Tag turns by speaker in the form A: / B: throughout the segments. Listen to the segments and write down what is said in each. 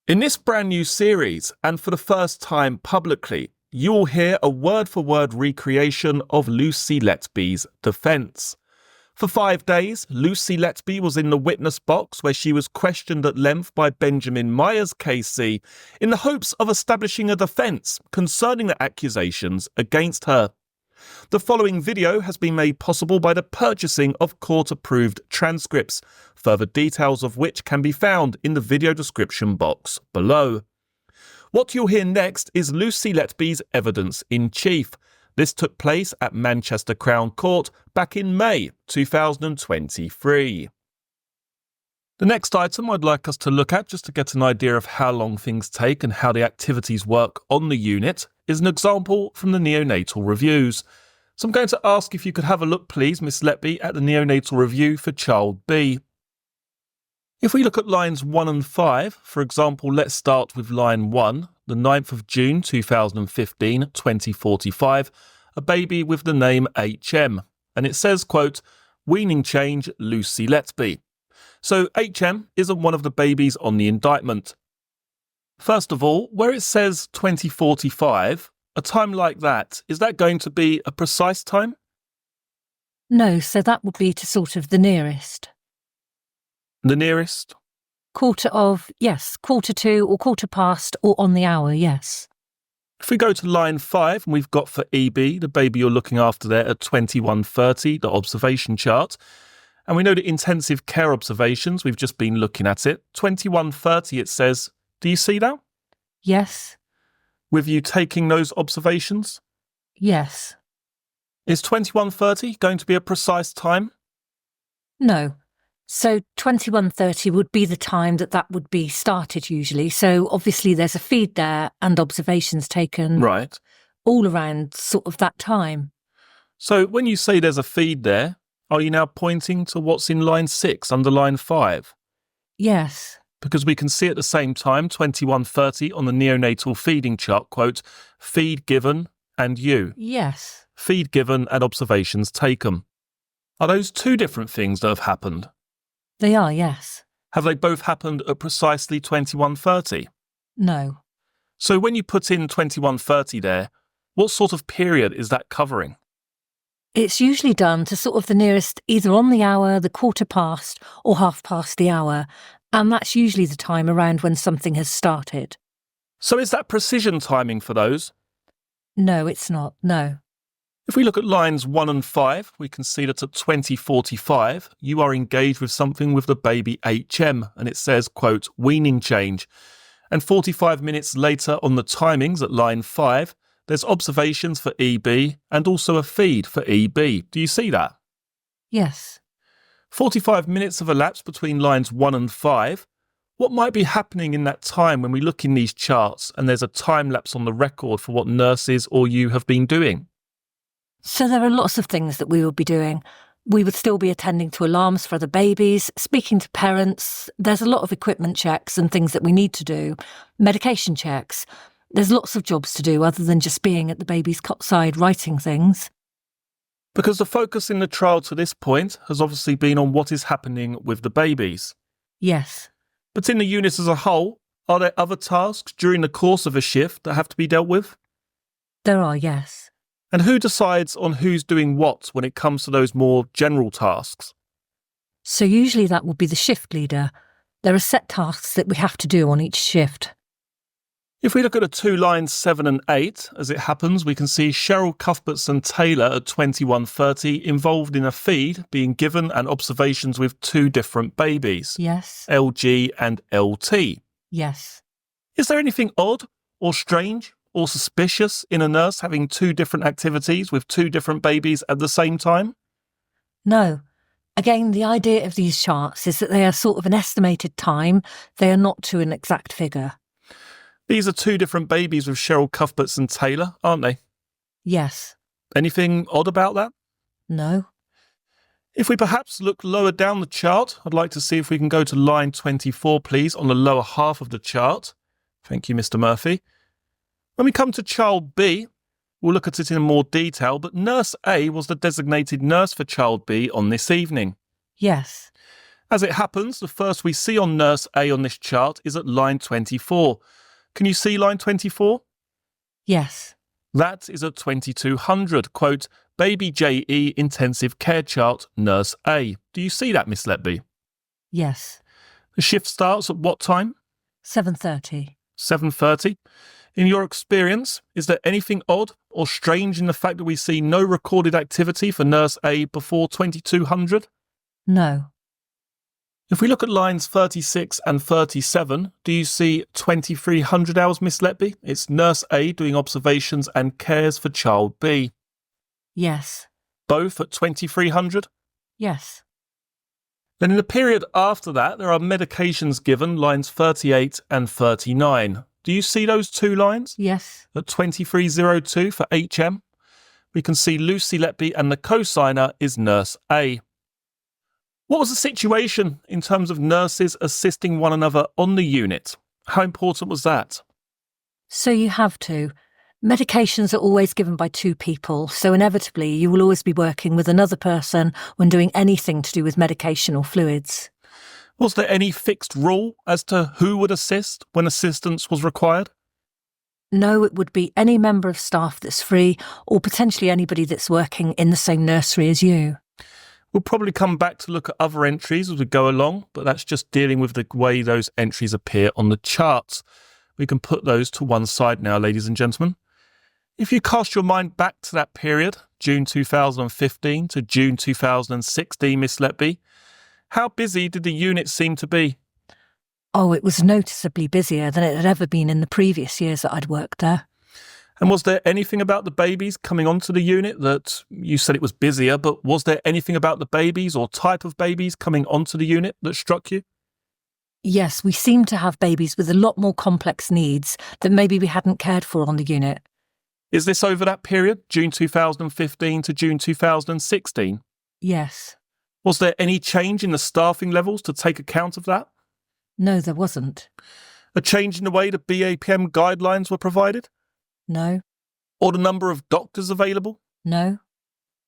A: In this brand new series, and for the first time publicly, you will hear a word-for-word recreation of Lucy Letby's defence. For 5 days, Lucy Letby was in the witness box where she was questioned at length by Benjamin Myers KC in the hopes of establishing a defence concerning the accusations against her. The following video has been made possible by the purchasing of court-approved transcripts, further details of which can be found in the video description box below. What you'll hear next is Lucy Letby's evidence in chief. This took place at Manchester Crown Court back in May 2023. The next item I'd like us to look at, just to get an idea of how long things take and how the activities work on the unit, is an example from the neonatal reviews. So I'm going to ask if you could have a look, please, Miss Letby, at the neonatal review for child B. If we look at lines 1 and 5, for example, let's start with line 1, the 9th of June 2015, 2045, a baby with the name HM. And it says, quote, weaning change Lucy Letby. So HM isn't one of the babies on the indictment. First of all, where it says 2045, a time like that, is that going to be a precise time?
B: No, so that would be to sort of the nearest.
A: The nearest?
B: Quarter to or quarter past or on the hour, yes.
A: If we go to line 5, and we've got for EB, the baby you're looking after there at 21:30, the observation chart, and we know the intensive care observations, we've just been looking at it. 21:30 it says, do you see that?
B: Yes.
A: With you taking those observations?
B: Yes.
A: Is 21:30 going to be a precise time?
B: No. So 21:30 would be the time that would be started usually. So obviously there's a feed there and observations taken
A: right
B: all around sort of that time.
A: So when you say there's a feed there, are you now pointing to what's in line 6 under line 5?
B: Yes.
A: Because we can see at the same time, 21:30 on the neonatal feeding chart, quote, feed given and you.
B: Yes.
A: Feed given and observations taken. Are those two different things that have happened?
B: They are, yes.
A: Have they both happened at precisely 21:30?
B: No.
A: So when you put in 21:30 there, what sort of period is that covering?
B: It's usually done to sort of the nearest, either on the hour, the quarter past, or half past the hour. And that's usually the time around when something has started.
A: So is that precision timing for those?
B: No, it's not, no.
A: If we look at lines 1 and 5, we can see that at 20:45, you are engaged with something with the baby HM, and it says, quote, weaning change. And 45 minutes later on the timings at line 5, there's observations for EB and also a feed for EB. Do you see that?
B: Yes.
A: 45 minutes have elapsed between lines 1 and 5. What might be happening in that time when we look in these charts and there's a time lapse on the record for what nurses or you have been doing?
B: So there are lots of things that we would be doing. We would still be attending to alarms for the babies, speaking to parents. There's a lot of equipment checks and things that we need to do. Medication checks. There's lots of jobs to do other than just being at the baby's cot side writing things.
A: Because the focus in the trial to this point has obviously been on what is happening with the babies.
B: Yes.
A: But in the unit as a whole, are there other tasks during the course of a shift that have to be dealt with?
B: There are, yes.
A: And who decides on who's doing what when it comes to those more general tasks?
B: So usually that would be the shift leader. There are set tasks that we have to do on each shift.
A: If we look at the two lines 7 and 8, as it happens, we can see Cheryl Cuthbertson-Taylor at 21:30 involved in a feed being given and observations with two different babies.
B: Yes.
A: LG and LT.
B: Yes.
A: Is there anything odd or strange or suspicious in a nurse having two different activities with two different babies at the same time?
B: No. Again, the idea of these charts is that they are sort of an estimated time. They are not to an exact figure.
A: These are two different babies with Cheryl Cuthbertson-Taylor, aren't they?
B: Yes.
A: Anything odd about that?
B: No.
A: If we perhaps look lower down the chart, I'd like to see if we can go to line 24, please, on the lower half of the chart. Thank you, Mr. Murphy. When we come to child B, we'll look at it in more detail, but nurse A was the designated nurse for child B on this evening.
B: Yes.
A: As it happens, the first we see on Nurse A on this chart is at line 24. Can you see line 24?
B: Yes.
A: That is at 2200, quote, Baby JE Intensive Care Chart, Nurse A. Do you see that, Miss Letby?
B: Yes.
A: The shift starts at what time?
B: 7:30.
A: 7:30. In your experience, is there anything odd or strange in the fact that we see no recorded activity for Nurse A before 2200?
B: No.
A: If we look at lines 36 and 37, do you see 2300 hours, Miss Letby? It's Nurse A doing observations and cares for child B.
B: Yes.
A: Both at 2300?
B: Yes.
A: Then in the period after that, there are medications given, lines 38 and 39. Do you see those two lines?
B: Yes.
A: At 2302 for HM, we can see Lucy Letby and the cosigner is Nurse A. What was the situation in terms of nurses assisting one another on the unit? How important was that?
B: So you have to. Medications are always given by two people, so inevitably you will always be working with another person when doing anything to do with medication or fluids.
A: Was there any fixed rule as to who would assist when assistance was required?
B: No, it would be any member of staff that's free, or potentially anybody that's working in the same nursery as you.
A: We'll probably come back to look at other entries as we go along, but that's just dealing with the way those entries appear on the charts. We can put those to one side now, ladies and gentlemen. If you cast your mind back to that period, June 2015 to June 2016, Miss Letby, how busy did the unit seem to be?
B: Oh, it was noticeably busier than it had ever been in the previous years that I'd worked there.
A: And was there anything about the babies coming onto the unit that, you said it was busier, but was there anything about the babies or type of babies coming onto the unit that struck you?
B: Yes, we seemed to have babies with a lot more complex needs that maybe we hadn't cared for on the unit.
A: Is this over that period, June 2015 to June 2016?
B: Yes.
A: Was there any change in the staffing levels to take account of that?
B: No, there wasn't.
A: A change in the way the BAPM guidelines were provided?
B: No.
A: Or the number of doctors available?
B: No.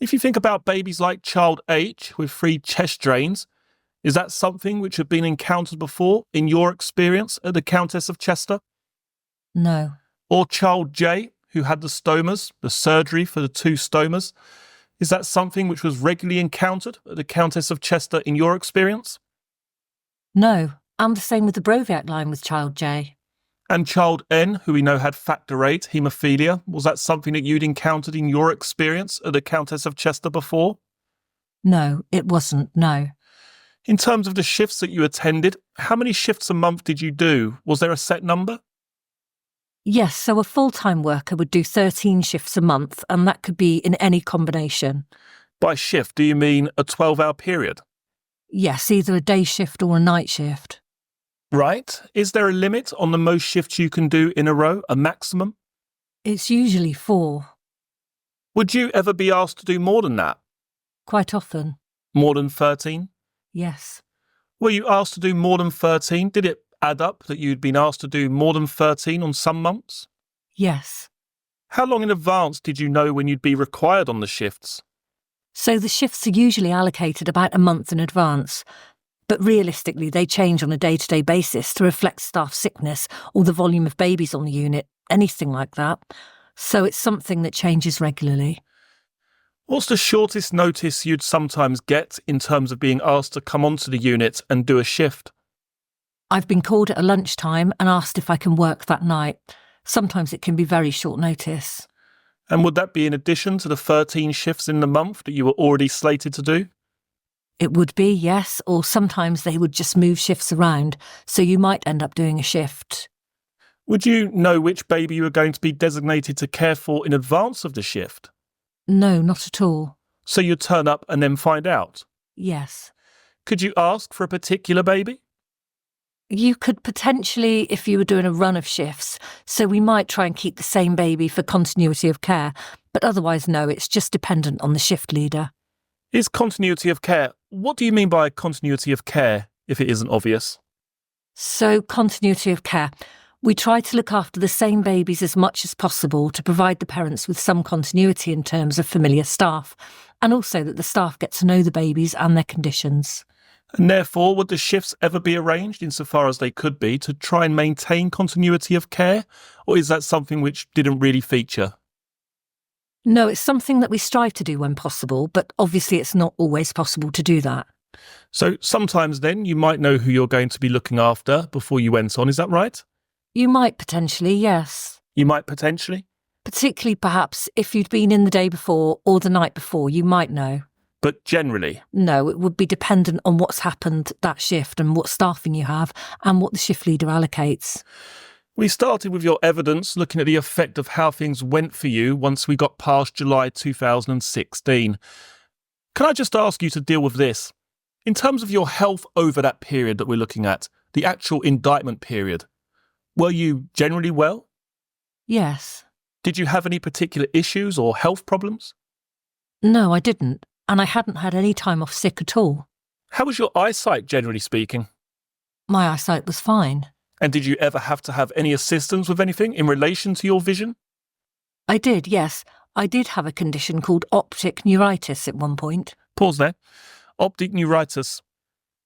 A: If you think about babies like child H with 3 chest drains, is that something which had been encountered before in your experience at the Countess of Chester?
B: No.
A: Or child J who had the stomas, the surgery for the 2 stomas, is that something which was regularly encountered at the Countess of Chester in your experience?
B: No. And the same with the Broviac line with child J.
A: And child N, who we know had factor VIII, haemophilia, was that something that you'd encountered in your experience at the Countess of Chester before?
B: No, it wasn't, no.
A: In terms of the shifts that you attended, how many shifts a month did you do? Was there a set number?
B: Yes, so a full-time worker would do 13 shifts a month, and that could be in any combination.
A: By shift, do you mean a 12-hour period?
B: Yes, either a day shift or a night shift.
A: Right. Is there a limit on the most shifts you can do in a row, a maximum?
B: It's usually 4.
A: Would you ever be asked to do more than that?
B: Quite often.
A: More than 13?
B: Yes.
A: Were you asked to do more than 13? Did it add up that you'd been asked to do more than 13 on some months?
B: Yes.
A: How long in advance did you know when you'd be required on the shifts?
B: So the shifts are usually allocated about a month in advance, but realistically they change on a day-to-day basis to reflect staff sickness or the volume of babies on the unit, anything like that. So it's something that changes regularly.
A: What's the shortest notice you'd sometimes get in terms of being asked to come onto the unit and do a shift?
B: I've been called at a lunchtime and asked if I can work that night. Sometimes it can be very short notice.
A: And would that be in addition to the 13 shifts in the month that you were already slated to do?
B: It would be, yes, or sometimes they would just move shifts around, so you might end up doing a shift.
A: Would you know which baby you were going to be designated to care for in advance of the shift?
B: No, not at all.
A: So you'd turn up and then find out?
B: Yes.
A: Could you ask for a particular baby?
B: You could potentially if you were doing a run of shifts, so we might try and keep the same baby for continuity of care, but otherwise no, it's just dependent on the shift leader.
A: Is continuity of care, what do you mean by continuity of care, if it isn't obvious?
B: So continuity of care. We try to look after the same babies as much as possible to provide the parents with some continuity in terms of familiar staff, and also that the staff get to know the babies and their conditions.
A: And therefore, would the shifts ever be arranged, insofar as they could be, to try and maintain continuity of care? Or is that something which didn't really feature?
B: No, it's something that we strive to do when possible, but obviously it's not always possible to do that.
A: So sometimes then you might know who you're going to be looking after before you went on, is that right?
B: You might potentially, yes.
A: You might potentially?
B: Particularly perhaps if you'd been in the day before or the night before, you might know.
A: But generally?
B: No, it would be dependent on what's happened that shift and what staffing you have and what the shift leader allocates.
A: We started with your evidence looking at the effect of how things went for you once we got past July 2016. Can I just ask you to deal with this? In terms of your health over that period that we're looking at, the actual indictment period, were you generally well?
B: Yes.
A: Did you have any particular issues or health problems?
B: No, I didn't. And I hadn't had any time off sick at all.
A: How was your eyesight, generally speaking?
B: My eyesight was fine.
A: And did you ever have to have any assistance with anything in relation to your vision?
B: I did, yes. I did have a condition called optic neuritis at one point.
A: Pause there. Optic neuritis.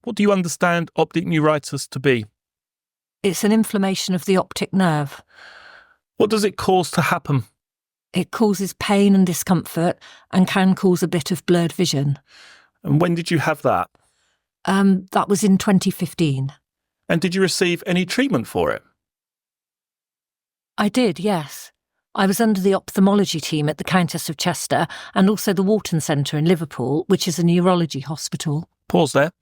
A: What do you understand optic neuritis to be?
B: It's an inflammation of the optic nerve.
A: What does it cause to happen?
B: It causes pain and discomfort and can cause a bit of blurred vision.
A: And when did you have that?
B: That was in 2015.
A: And did you receive any treatment for it?
B: I did, yes. I was under the ophthalmology team at the Countess of Chester and also the Wharton Centre in Liverpool, which is a neurology hospital.
A: Pause there.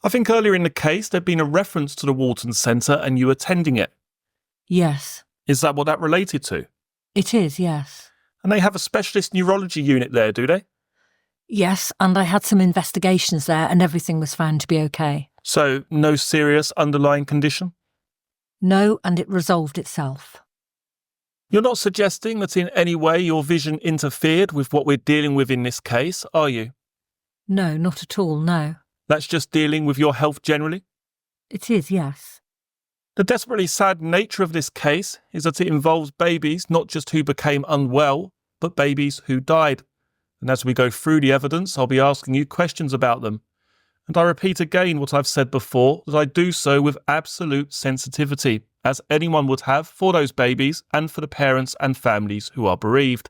A: I think earlier in the case there'd been a reference to the Wharton Centre and you attending it.
B: Yes.
A: Is that what that related to?
B: It is, yes.
A: And they have a specialist neurology unit there, do they?
B: Yes, and I had some investigations there and everything was found to be okay.
A: So, no serious underlying condition?
B: No, and it resolved itself.
A: You're not suggesting that in any way your vision interfered with what we're dealing with in this case, are you?
B: No, not at all, no.
A: That's just dealing with your health generally?
B: It is, yes.
A: The desperately sad nature of this case is that it involves babies not just who became unwell, but babies who died. And as we go through the evidence, I'll be asking you questions about them. And I repeat again what I've said before, that I do so with absolute sensitivity, as anyone would have for those babies and for the parents and families who are bereaved.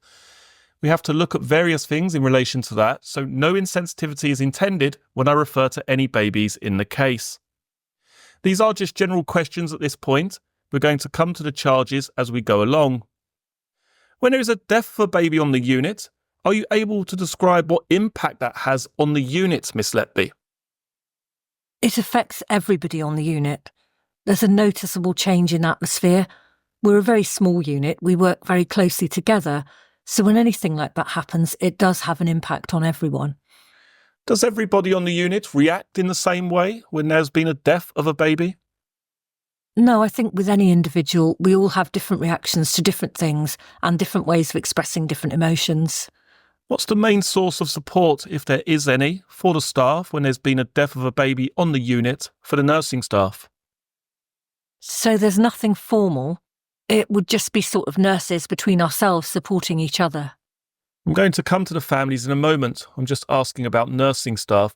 A: We have to look at various things in relation to that, so no insensitivity is intended when I refer to any babies in the case. These are just general questions at this point. We're going to come to the charges as we go along. When there is a death of a baby on the unit, are you able to describe what impact that has on the unit, Miss Letby?
B: It affects everybody on the unit. There's a noticeable change in atmosphere. We're a very small unit. We work very closely together. So when anything like that happens, it does have an impact on everyone.
A: Does everybody on the unit react in the same way when there's been a death of a baby?
B: No, I think with any individual, we all have different reactions to different things and different ways of expressing different emotions.
A: What's the main source of support, if there is any, for the staff when there's been a death of a baby on the unit for the nursing staff?
B: So there's nothing formal. It would just be sort of nurses between ourselves supporting each other.
A: I'm going to come to the families in a moment. I'm just asking about nursing staff.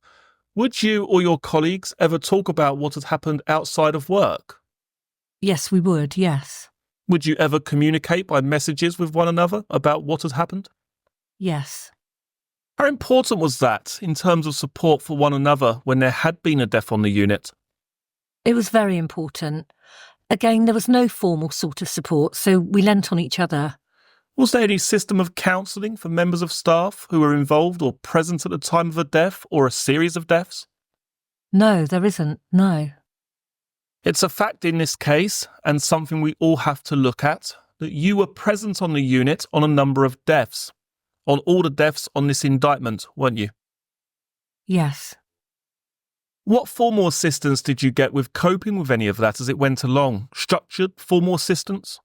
A: Would you or your colleagues ever talk about what had happened outside of work?
B: Yes, we would, yes.
A: Would you ever communicate by messages with one another about what had happened?
B: Yes.
A: How important was that in terms of support for one another when there had been a death on the unit?
B: It was very important. Again, there was no formal sort of support, so we lent on each other.
A: Was there any system of counselling for members of staff who were involved or present at the time of a death or a series of deaths?
B: No, there isn't, no.
A: It's a fact in this case, and something we all have to look at, that you were present on the unit on a number of deaths. On all the deaths on this indictment, weren't you?
B: Yes.
A: What formal assistance did you get with coping with any of that as it went along? Structured, formal assistance?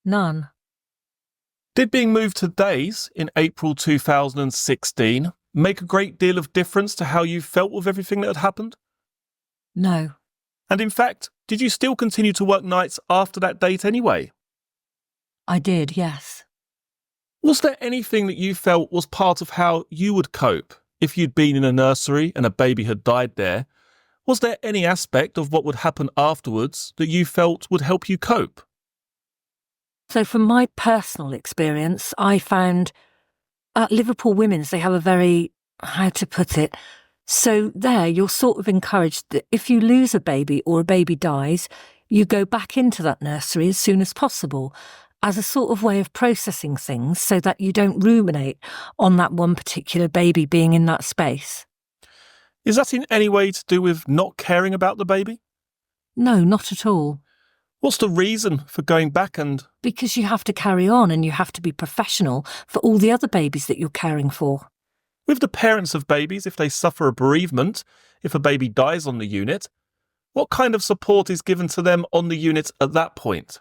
B: None.
A: Did being moved to days in April 2016 make a great deal of difference to how you felt with everything that had happened?
B: No.
A: And in fact, did you still continue to work nights after that date anyway?
B: I did, yes.
A: Was there anything that you felt was part of how you would cope if you'd been in a nursery and a baby had died there? Was there any aspect of what would happen afterwards that you felt would help you cope?
B: So from my personal experience, I found at Liverpool Women's, they have a very, how to put it, so there you're sort of encouraged that if you lose a baby or a baby dies, you go back into that nursery as soon as possible as a sort of way of processing things so that you don't ruminate on that one particular baby being in that space.
A: Is that in any way to do with not caring about the baby?
B: No, not at all.
A: What's the reason for going back and...
B: Because you have to carry on and you have to be professional for all the other babies that you're caring for.
A: With the parents of babies, if they suffer a bereavement, if a baby dies on the unit, what kind of support is given to them on the unit at that point?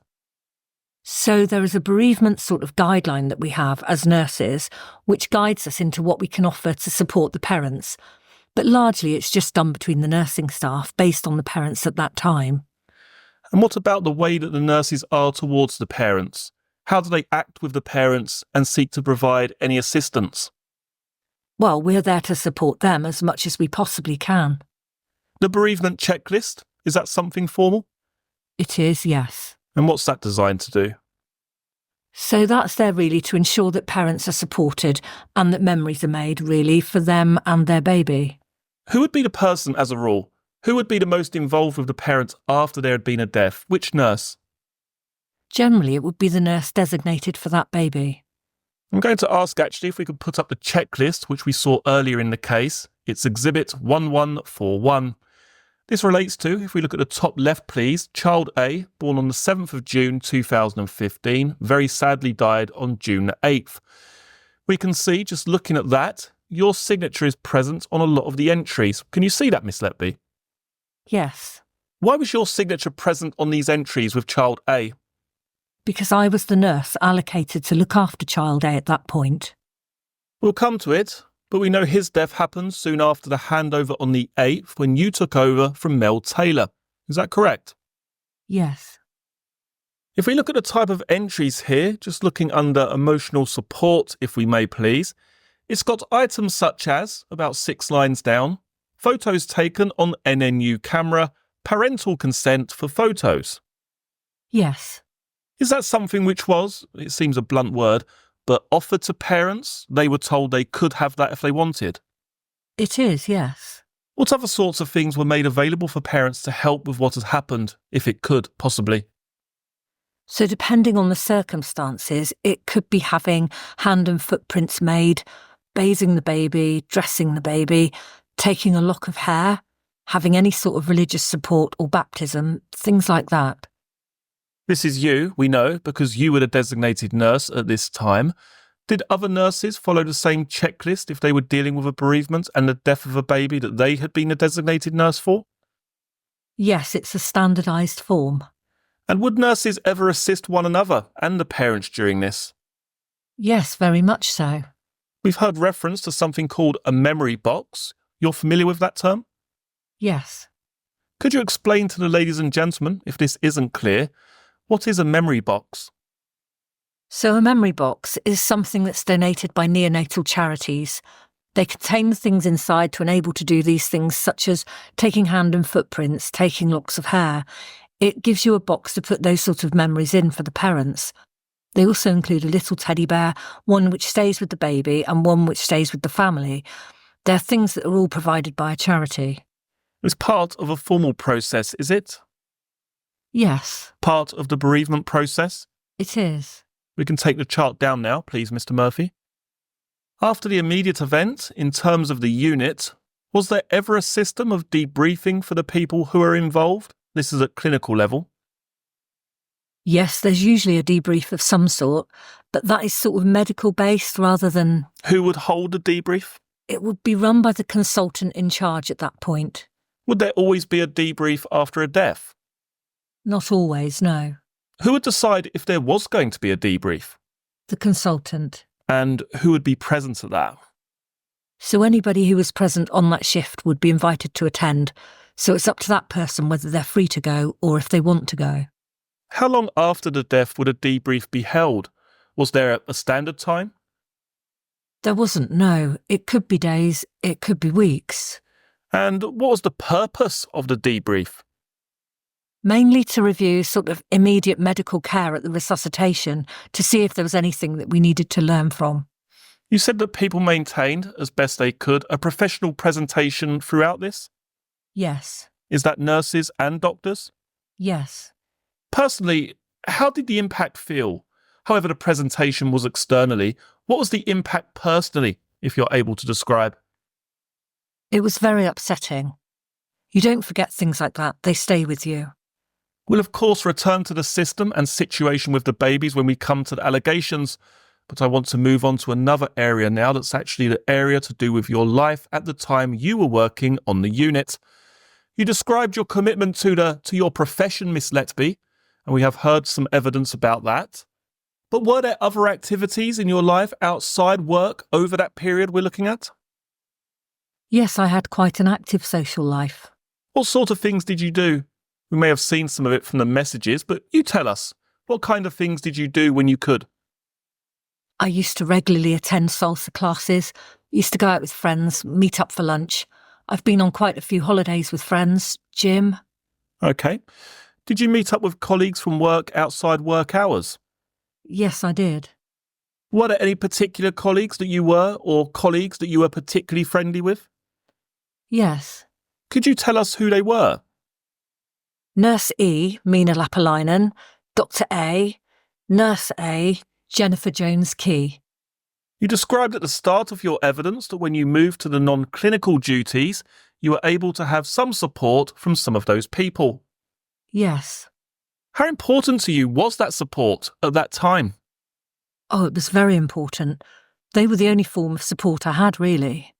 B: So there is a bereavement sort of guideline that we have as nurses, which guides us into what we can offer to support the parents. But largely it's just done between the nursing staff based on the parents at that time.
A: And what about the way that the nurses are towards the parents? How do they act with the parents and seek to provide any assistance?
B: Well, we're there to support them as much as we possibly can.
A: The bereavement checklist, is that something formal?
B: It is, yes.
A: And what's that designed to do?
B: So that's there really to ensure that parents are supported and that memories are made really for them and their baby.
A: Who would be the person as a rule? Who would be the most involved with the parents after there had been a death? Which nurse?
B: Generally, it would be the nurse designated for that baby.
A: I'm going to ask actually if we could put up the checklist which we saw earlier in the case. It's Exhibit 1141. This relates to, if we look at the top left please, child A, born on the 7th of June 2015, very sadly died on June the 8th. We can see, just looking at that, your signature is present on a lot of the entries. Can you see that, Miss Letby?
B: Yes.
A: Why was your signature present on these entries with child A?
B: Because I was the nurse allocated to look after child A at that point.
A: We'll come to it, but we know his death happened soon after the handover on the 8th when you took over from Mel Taylor. Is that correct?
B: Yes.
A: If we look at the type of entries here, just looking under emotional support, if we may please, it's got items such as, about 6 lines down, photos taken on NNU camera, parental consent for photos.
B: Yes.
A: Is that something which was, it seems a blunt word, but offered to parents? They were told they could have that if they wanted?
B: It is, yes.
A: What other sorts of things were made available for parents to help with what had happened, if it could, possibly?
B: So depending on the circumstances, it could be having hand and footprints made, bathing the baby, dressing the baby, taking a lock of hair, having any sort of religious support or baptism, things like that.
A: This is you, we know, because you were the designated nurse at this time. Did other nurses follow the same checklist if they were dealing with a bereavement and the death of a baby that they had been a designated nurse for?
B: Yes, it's a standardised form.
A: And would nurses ever assist one another and the parents during this?
B: Yes, very much so.
A: We've heard reference to something called a memory box. You're familiar with that term?
B: Yes.
A: Could you explain to the ladies and gentlemen, if this isn't clear, what is a memory box?
B: So a memory box is something that's donated by neonatal charities. They contain the things inside to enable to do these things such as taking hand and footprints, taking locks of hair. It gives you a box to put those sort of memories in for the parents. They also include a little teddy bear, one which stays with the baby and one which stays with the family. They're things that are all provided by a charity.
A: It's part of a formal process, is it?
B: Yes.
A: Part of the bereavement process?
B: It is.
A: We can take the chart down now, please, Mr. Murphy. After the immediate event, in terms of the unit, was there ever a system of debriefing for the people who are involved? This is at clinical level.
B: Yes, there's usually a debrief of some sort, but that is sort of medical based rather than...
A: Who would hold the debrief?
B: It would be run by the consultant in charge at that point.
A: Would there always be a debrief after a death?
B: Not always, no.
A: Who would decide if there was going to be a debrief?
B: The consultant.
A: And who would be present at that?
B: So anybody who was present on that shift would be invited to attend, so it's up to that person whether they're free to go or if they want to go.
A: How long after the death would a debrief be held? Was there a standard time?
B: There wasn't, no. It could be days, it could be weeks.
A: And what was the purpose of the debrief?
B: Mainly to review sort of immediate medical care at the resuscitation to see if there was anything that we needed to learn from.
A: You said that people maintained, as best they could, a professional presentation throughout this?
B: Yes.
A: Is that nurses and doctors?
B: Yes.
A: Personally, how did the impact feel? However the presentation was externally, what was the impact personally, if you're able to describe?
B: It was very upsetting. You don't forget things like that. They stay with you.
A: We'll of course return to the system and situation with the babies when we come to the allegations, but I want to move on to another area now that's actually the area to do with your life at the time you were working on the unit. You described your commitment to your profession, Miss Letby, and we have heard some evidence about that. But were there other activities in your life outside work over that period we're looking at?
B: Yes, I had quite an active social life.
A: What sort of things did you do? We may have seen some of it from the messages, but you tell us. What kind of things did you do when you could?
B: I used to regularly attend salsa classes, used to go out with friends, meet up for lunch. I've been on quite a few holidays with friends, gym.
A: Okay. Did you meet up with colleagues from work outside work hours?
B: Yes, I did.
A: Were there any particular colleagues that you were, or colleagues that you were particularly friendly with?
B: Yes.
A: Could you tell us who they were?
B: Nurse E, Mina Lapalainen, Dr. A, Nurse A, Jennifer Jones-Key.
A: You described at the start of your evidence that when you moved to the non-clinical duties, you were able to have some support from some of those people.
B: Yes.
A: How important to you was that support at that time?
B: Oh, it was very important. They were the only form of support I had, really.